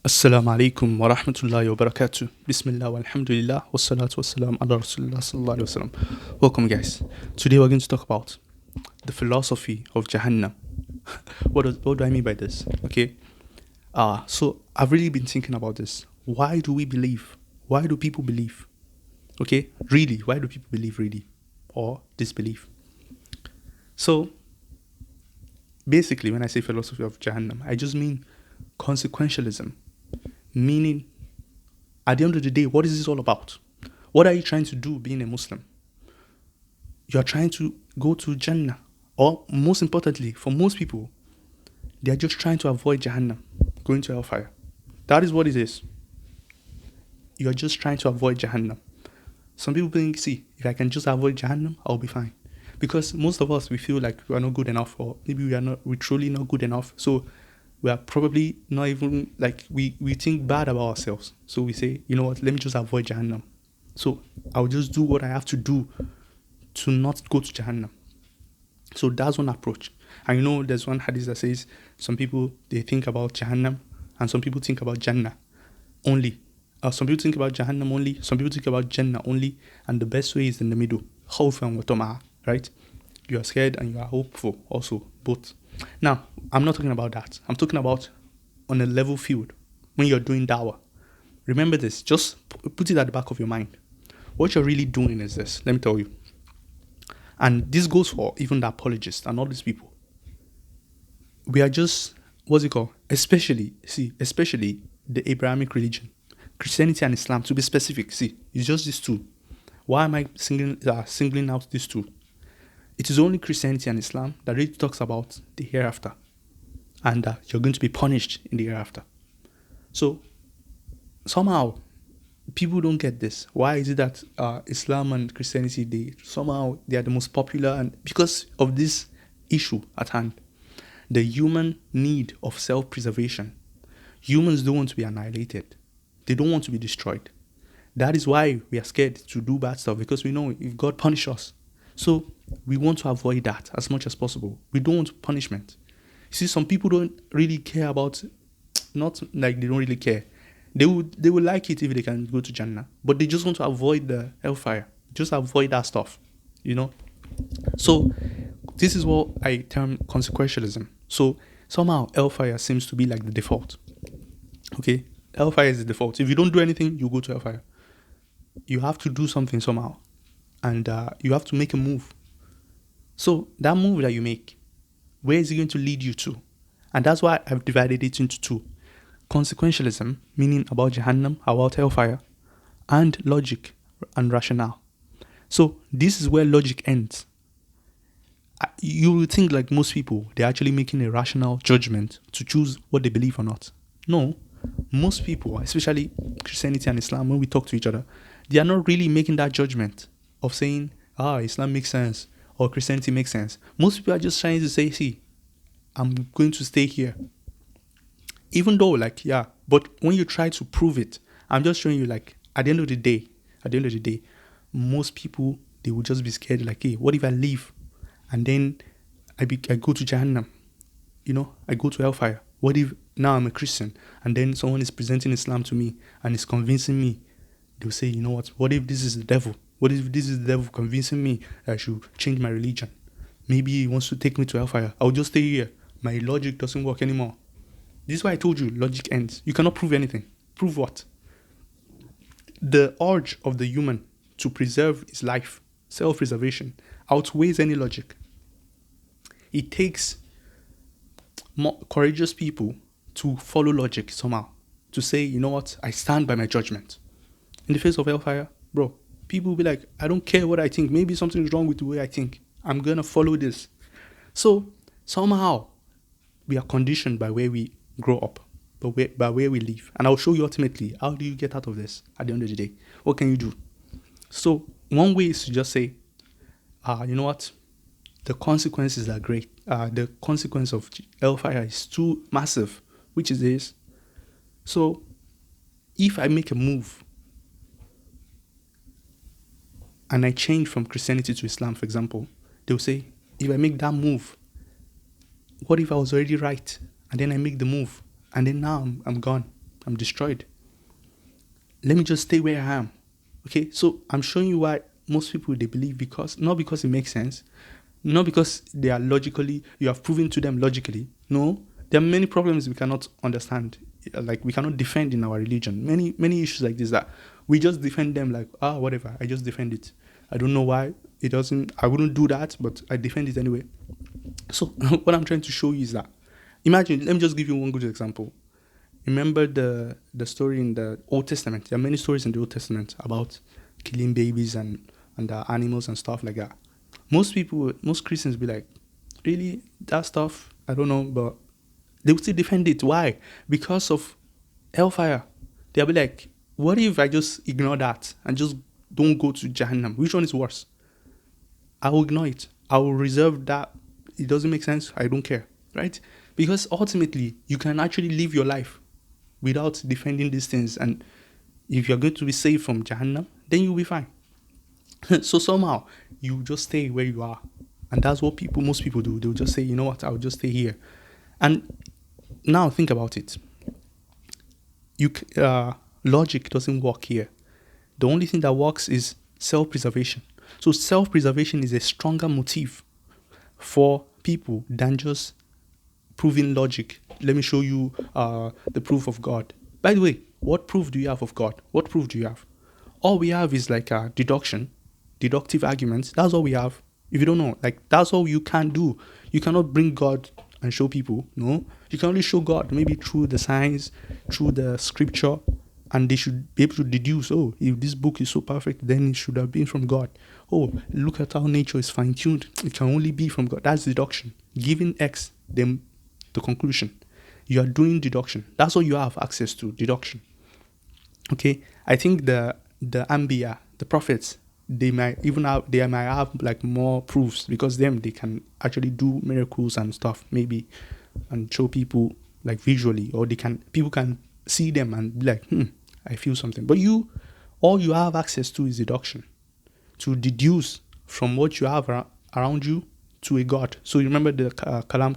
Assalamu alaikum wa rahmatullahi wa barakatuh. Bismillah walhamdulillah wa salatu wa salam ala rasulullah sallallahu alayhi wa sallam. Welcome, guys. Today we're going to talk about the philosophy of Jahannam. What do I mean by this? Okay. So I've really been thinking about this. Why do we believe? Why do people believe? Okay, really, why do people believe really? Or disbelieve? So basically, when I say philosophy of Jahannam, I just mean consequentialism. Meaning, at the end of the day, what is this all about? What are you trying to do being a Muslim? You're trying to go to Jannah. Or, most importantly, for most people, they're just trying to avoid Jahannam, going to hellfire. That is what it is. You're just trying to avoid Jahannam. Some people think, see, if I can just avoid Jahannam, I'll be fine. Because most of us, we feel like we are not good enough, or maybe we're truly not good enough. So we are probably not even, like, we think bad about ourselves. So we say, you know what, let me just avoid Jahannam. So I'll just do what I have to do to not go to Jahannam. So that's one approach. And you know, there's one hadith that says, some people, they think about Jahannam, and some people think about Jannah only. Some people think about Jahannam only, some people think about Jannah only, and the best way is in the middle. Khawfan wa tama'a, right? You are scared and you are hopeful also, both. Now, I'm not talking about that. I'm talking about on a level field, when you're doing dawah. Remember this, just put it at the back of your mind. What you're really doing is this, let me tell you. And this goes for even the apologists and all these people. We are just, what's it called? Especially the Abrahamic religion, Christianity and Islam, to be specific. See, it's just these two. Why am I singling out these two? It is only Christianity and Islam that really talks about the hereafter, and that you're going to be punished in the hereafter. So somehow people don't get this. Why is it that Islam and Christianity, they are the most popular? And because of this issue at hand, the human need of self-preservation. Humans don't want to be annihilated. They don't want to be destroyed. That is why we are scared to do bad stuff, because we know if God punishes us. So we want to avoid that as much as possible. We don't want punishment. You see, some people don't really care about, not like they don't really care. They would like it if they can go to Jannah, but they just want to avoid the hellfire. Just avoid that stuff, you know. So this is what I term consequentialism. So somehow hellfire seems to be like the default. Okay, hellfire is the default. If you don't do anything, you go to hellfire. You have to do something somehow, and you have to make a move. So that move that you make, where is it going to lead you to? And that's why I've divided it into two. Consequentialism, meaning about Jahannam, about hellfire, and logic and rationale. So this is where logic ends. You would think, like most people, they're actually making a rational judgment to choose what they believe or not. No, most people, especially Christianity and Islam, when we talk to each other, they are not really making that judgment of saying, Islam makes sense or Christianity makes sense. Most people are just trying to say, see, I'm going to stay here. Even though, like, yeah, but when you try to prove it, I'm just showing you, like, at the end of the day, most people, they will just be scared, like, hey, what if I leave and then I go to Jahannam? You know, I go to hellfire. What if now I'm a Christian and then someone is presenting Islam to me and is convincing me? They'll say, you know what if this is the devil? What if this is the devil convincing me that I should change my religion? Maybe he wants to take me to hellfire. I'll just stay here. My logic doesn't work anymore. This is why I told you logic ends. You cannot prove anything. Prove what? The urge of the human to preserve his life, self-preservation, outweighs any logic. It takes more courageous people to follow logic somehow, to say, you know what, I stand by my judgment. In the face of hellfire, bro, people will be like, I don't care what I think. Maybe something is wrong with the way I think. I'm going to follow this. So somehow we are conditioned by where we grow up, by where we live. And I'll show you ultimately, how do you get out of this at the end of the day? What can you do? So one way is to just say, you know what? The consequences are great. The consequence of hellfire is too massive, which is this. So if I make a move and I change from Christianity to Islam, for example, they'll say, if I make that move, what if I was already right? And then I make the move, and then now I'm gone. I'm destroyed. Let me just stay where I am. Okay, so I'm showing you why most people, they believe, because not because it makes sense, not because they are logically, you have proven to them logically. No, there are many problems we cannot understand, like we cannot defend in our religion. Many issues like this that we just defend them like, whatever, I just defend it. I don't know why it doesn't, I wouldn't do that, but I defend it anyway. So what I'm trying to show you is that, imagine, let me just give you one good example. Remember the story in the Old Testament. There are many stories in the Old Testament about killing babies and animals and stuff like that. Most Christians be like, really, that stuff, I don't know, but they would still defend it. Why? Because of hellfire. They'll be like, what if I just ignore that and just don't go to Jahanam? Which one is worse? I will ignore it. I will reserve that. It doesn't make sense. I don't care, right? Because ultimately, you can actually live your life without defending these things. And if you're going to be saved from Jahannam, then you'll be fine. So somehow, you just stay where you are. And that's what most people do. They'll just say, you know what, I'll just stay here. And now think about it. Logic doesn't work here. The only thing that works is self-preservation. So self-preservation is a stronger motive for people than just proving logic. Let me show you the proof of God. By the way, what proof do you have of God? What proof do you have? All we have is like a deductive arguments. That's all we have. If you don't know, like that's all you can do. You cannot bring God and show people. No, you can only show God maybe through the science, through the scripture, and they should be able to deduce, oh, if this book is so perfect, then it should have been from God. Oh, look at how nature is fine-tuned. It can only be from God. That's deduction. Giving X, then the conclusion. You are doing deduction. That's all you have access to, deduction. Okay? I think the Anbiya, the prophets, they might have like more proofs, because they can actually do miracles and stuff, maybe, and show people like visually, or people can see them and be like, I feel something. But all you have access to is deduction, to deduce from what you have around you to a God. So you remember the Kalam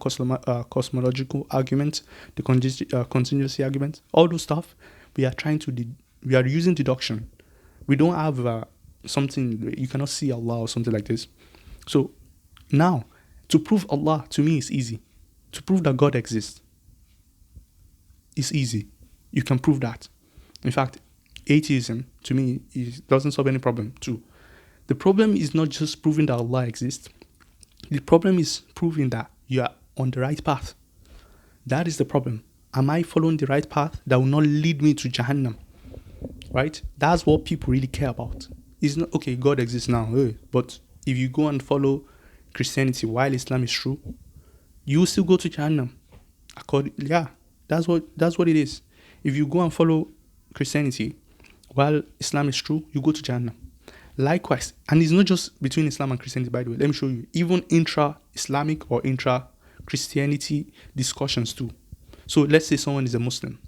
cosmological argument, the contingency argument, all those stuff. We are using deduction. We don't have something, you cannot see Allah or something like this. So now, to prove Allah, to me, is easy. To prove that God exists is easy. You can prove that. In fact, atheism, to me, doesn't solve any problem too. The problem is not just proving that Allah exists. The problem is proving that you are on the right path. That is the problem. Am I following the right path that will not lead me to Jahannam? Right? That's what people really care about. It's not, okay, God exists now, but if you go and follow Christianity while Islam is true, you will still go to Jahannam. That's what it is. If you go and follow Christianity while Islam is true, you go to Jahannam. Likewise, and it's not just between Islam and Christianity, by the way. Let me show you. Even intra-Islamic or intra-Christianity discussions too. So let's say someone is a Muslim,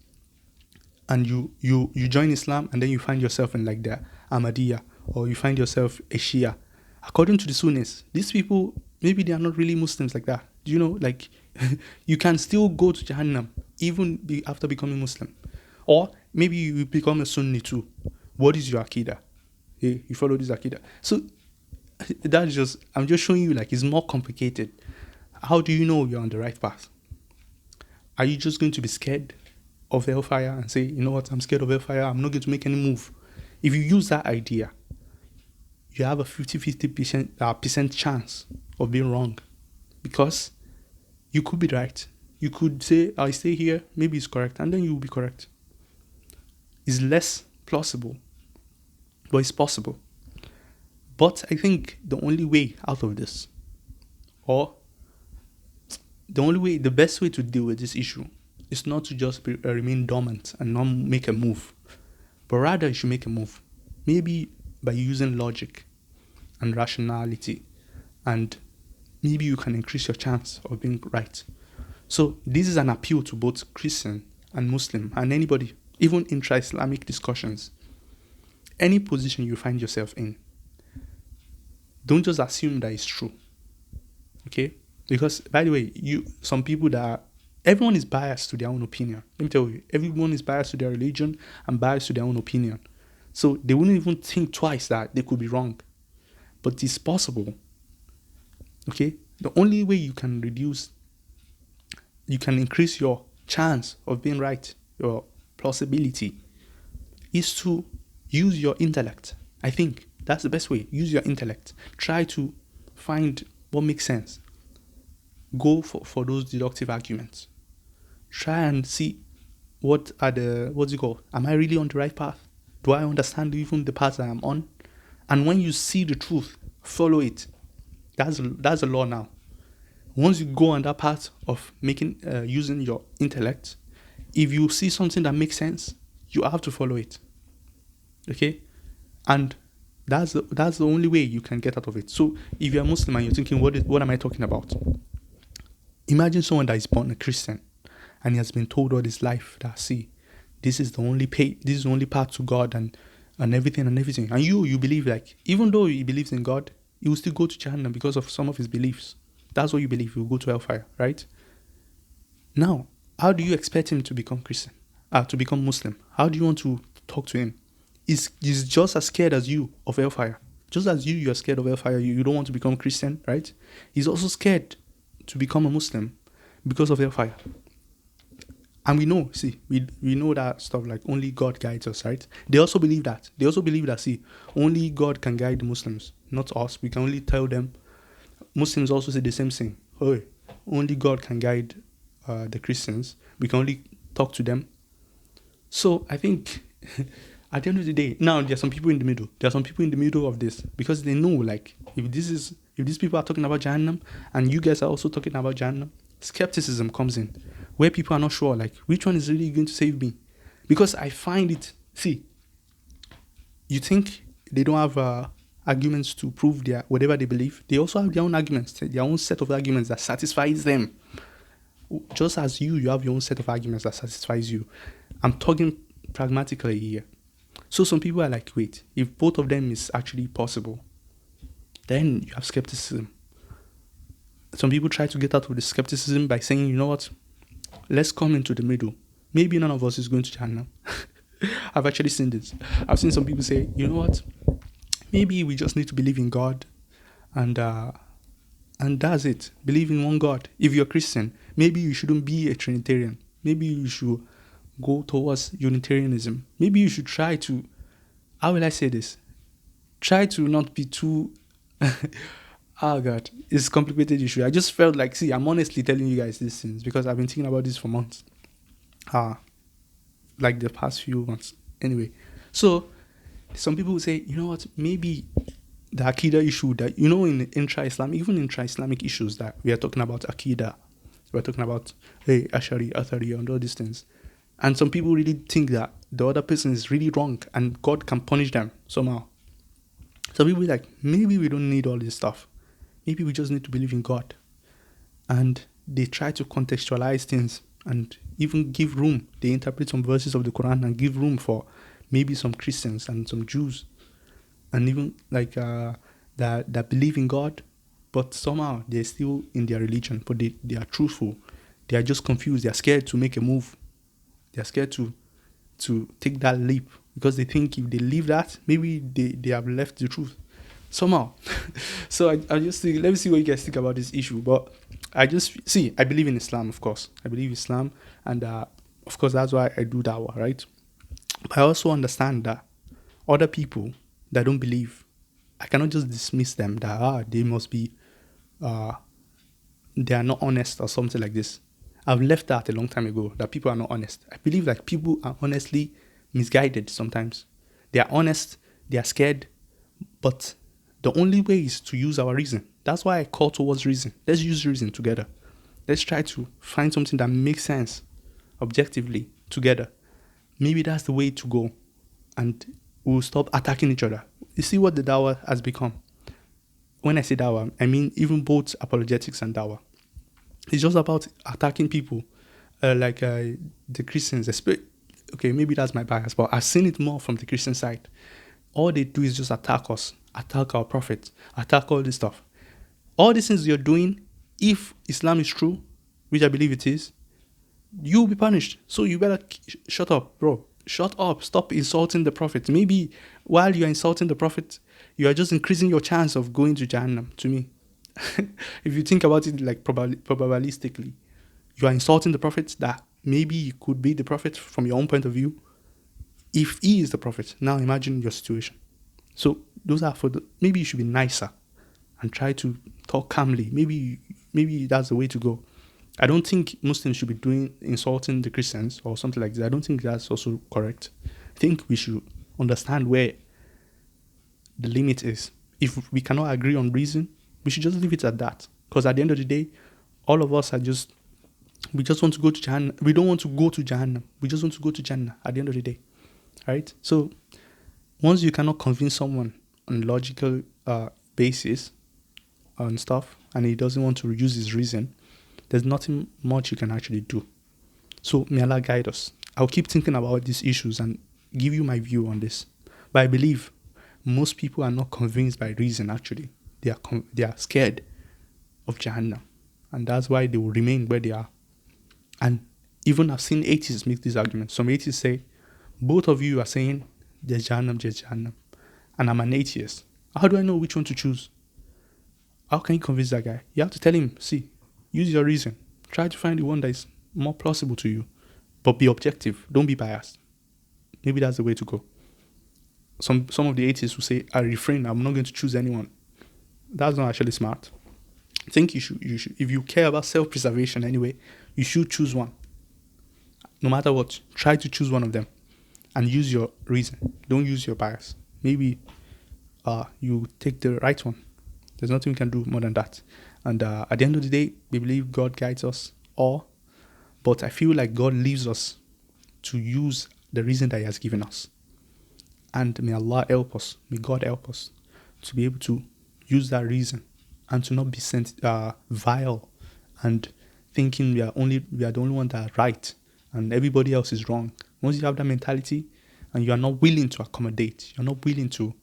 and you join Islam, and then you find yourself in like the Ahmadiyya, or you find yourself a Shia. According to the Sunnis, these people, maybe they are not really Muslims like that. Do you know, like, you can still go to Jahannam even after becoming Muslim. Or maybe you become a Sunni too. What is your Aqidah? Hey, you follow this Aqidah. So I'm just showing you, like, it's more complicated. How do you know you're on the right path? Are you just going to be scared of hellfire and say, you know what, I'm scared of hellfire, I'm not going to make any move? If you use that idea, you have a 50% chance of being wrong, because you could be right. You could say, I stay here, maybe it's correct, and then you will be correct. It's less plausible, but it's possible. But I think the only way out of this, or the best way to deal with this issue, is not to just remain dormant and not make a move, but rather you should make a move. Maybe by using logic and rationality, and maybe you can increase your chance of being right. So this is an appeal to both Christian and Muslim and anybody, even intra-Islamic discussions. Any position you find yourself in, don't just assume that it's true. Okay? Because, by the way, some people that everyone is biased to their own opinion. Let me tell you, everyone is biased to their religion and biased to their own opinion. So they wouldn't even think twice that they could be wrong. But it's possible. Okay? The only way you can increase your chance of being right, your plausibility, is to use your intellect. I think that's the best way. Use your intellect. Try to find what makes sense. Go for those deductive arguments. Try and see what's it called? Am I really on the right path? Do I understand even the path that I'm on? And when you see the truth, follow it. That's a law now. Once you go on that path of using your intellect, if you see something that makes sense, you have to follow it. Okay? And that's the only way you can get out of it. So if you're a Muslim and you're thinking, what am I talking about? Imagine someone that is born a Christian and he has been told all his life that, see, this is the only path to God and everything. And you believe, like, even though he believes in God, he will still go to Jahanam because of some of his beliefs. That's what you believe. He will go to hellfire, right? Now, how do you expect him to become Christian? To become Muslim? How do you want to talk to him? He's just as scared as you of hellfire. Just as you're scared of hellfire, you don't want to become Christian, right? He's also scared to become a Muslim because of hellfire. And we know that stuff, like only God guides us, right? They also believe that. See, only God can guide the Muslims, not us. We can only tell them. Muslims also say the same thing. Oh, only God can guide the Christians. We can only talk to them. So I think at the end of the day, now there are some people in the middle. There are some people in the middle of this because they know, like, if these people are talking about Jahannam and you guys are also talking about Jahannam, skepticism comes in, where people are not sure, like, which one is really going to save me? Because I find it, see, you think they don't have arguments to prove whatever they believe. They also have their own arguments, their own set of arguments that satisfies them. Just as you have your own set of arguments that satisfies you. I'm talking pragmatically here. So some people are like, wait, if both of them is actually possible, then you have skepticism. Some people try to get out of the skepticism by saying, you know what, let's come into the middle. Maybe none of us is going to Jahannam. I've actually seen this. I've seen some people say, you know what, maybe we just need to believe in God and that's it. Believe in one God. If you're a Christian, maybe you shouldn't be a Trinitarian. Maybe you should go towards Unitarianism. Maybe you should try to, how will I say this? Try to not be too, oh God, it's a complicated issue. I just felt like, see, I'm honestly telling you guys these things because I've been thinking about this for months. Like the past few months. Anyway, so some people will say, you know what, maybe the Aqidah issue that, you know, in intra-Islamic issues that we are talking about Aqidah, we're talking about, hey, Ashari, Athari, and all these things. And some people really think that the other person is really wrong and God can punish them somehow. Some people are like, maybe we don't need all this stuff. Maybe we just need to believe in God. And they try to contextualize things and even give room. They interpret some verses of the Quran and give room for maybe some Christians and some Jews. And even like that believe in God, but somehow they're still in their religion, but they are truthful. They are just confused. They are scared to make a move. They are scared to take that leap because they think if they leave that, maybe they have left the truth somehow. So I just think, let me see what you guys think about this issue. But I believe in Islam, of course. I believe Islam, and of course that's why I do dawah, right? But I also understand that other people that don't believe, I cannot just dismiss them that they must be they are not honest or something like this. I've left that a long time ago, that people are not honest. I believe that people are honestly misguided sometimes. They are honest, they are scared, but the only way is to use our reason. That's why I call towards reason. Let's use reason together. Let's try to find something that makes sense objectively together. Maybe that's the way to go, and we'll stop attacking each other. You see what the dawah has become? When I say dawah, I mean even both apologetics and dawah. It's just about attacking people, like the Christians. Okay, maybe that's my bias, but I've seen it more from the Christian side. All they do is just attack us, attack our prophets, attack all this stuff. All these things you're doing, if Islam is true, which I believe it is, you'll be punished. So you better shut up, bro. Shut up. Stop insulting the Prophet. Maybe while you're insulting the Prophet, you are just increasing your chance of going to Jahannam, to me. If you think about it like probabilistically, you are insulting the Prophet that maybe he could be the Prophet from your own point of view. If he is the Prophet, now imagine your situation. So those are for the, maybe you should be nicer and try to talk calmly. Maybe that's the way to go. I don't think Muslims should be insulting the Christians or something like that. I don't think that's also correct. I think we should understand where the limit is. If we cannot agree on reason, we should just leave it at that. Because at the end of the day, all of us we just want to go to Jahannam. We don't want to go to Jahannam. We just want to go to Jannah at the end of the day. Right? So once you cannot convince someone on logical basis and stuff, and he doesn't want to use his reason, there's nothing much you can actually do. So may Allah guide us. I'll keep thinking about these issues and give you my view on this. But I believe most people are not convinced by reason, actually. They are scared of Jahannam. And that's why they will remain where they are. And even I've seen atheists make this argument. Some atheists say, both of you are saying, there's Jahannam. And I'm an atheist. How do I know which one to choose? How can you convince that guy? You have to tell him, see, use your reason. Try to find the one that is more plausible to you. But be objective. Don't be biased. Maybe that's the way to go. Some of the atheists will say, I refrain. I'm not going to choose anyone. That's not actually smart. I think you should. If you care about self-preservation anyway, you should choose one. No matter what, try to choose one of them. And use your reason. Don't use your bias. Maybe you take the right one. There's nothing we can do more than that. And at the end of the day, we believe God guides us all. But I feel like God leaves us to use the reason that He has given us. And may Allah help us. May God help us to be able to use that reason and to not be vile and thinking we are the only one that are right and everybody else is wrong. Once you have that mentality and you are not willing to accommodate, you're not willing to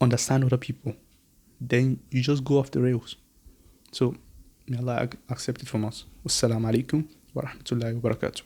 understand other people, then you just go off the rails. So may Allah accept it from us. Wassalamu alaikum wa rahmatullahi wa barakatuh.